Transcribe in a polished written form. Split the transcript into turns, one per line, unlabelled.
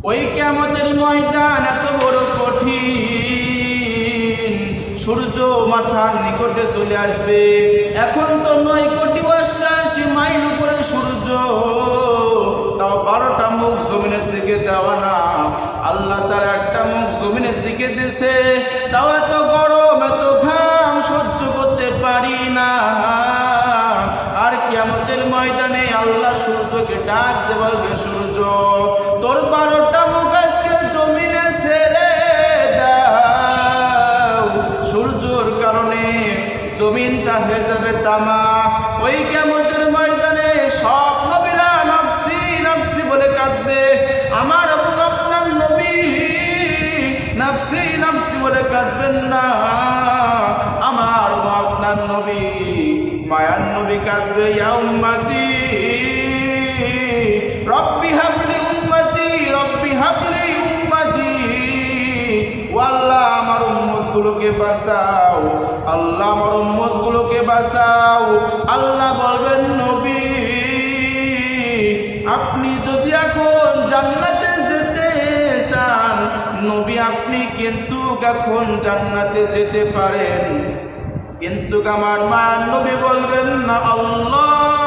ওই কিয়ামতের ময়দান এত বড় কঠিন, সূর্য মাথার নিকটে চলে আসবে। এখন তো 9,88,00,000 মাইল উপরে সূর্য, তাও 12টা মুখ জমিনের দিকে দেওয়া না। আল্লাহ তার একটা মুখ জমিনের দিকে দিয়েছে, তাও এত গরম এত ঘাম সহ্য করতে পারি না। আর কিয়ামতের ময়দানে আল্লাহ সূর্যকে ডাক দিয়ে বলবে, সূর্য তোর 12টা মুখ আজকে জমিনে ছেড়ে দাও। সূর্যর কারণে জমিনটা হয়ে যাবে তামা। ওই কিয়ামতের ময়দানে সব নবীরা নফসি নফসি বলে কাঁদবে। আমার এবং আপনার নবী নফসি নফসি বলে কাঁদবেন না, আমার এবং আপনার নবী মায়ার নবী কাঁদবে, ইয়া উম্মতি রব্বি হাবলি উম্মতি রব্বি হাবলি উম্মতি। ও আল্লাহ আমার উম্মতগুলোকে বাঁচাও, আল্লাহ আমার উম্মতগুলোকে বাঁচাও। আল্লাহ বলবেন, নবী আপনি যদি এখন জান্নাতে যেতে চান, নবী আপনি কিন্তু এখন জান্নাতে যেতে পারেন। কিন্তু আমার মা নবী বলবেন না, আল্লাহ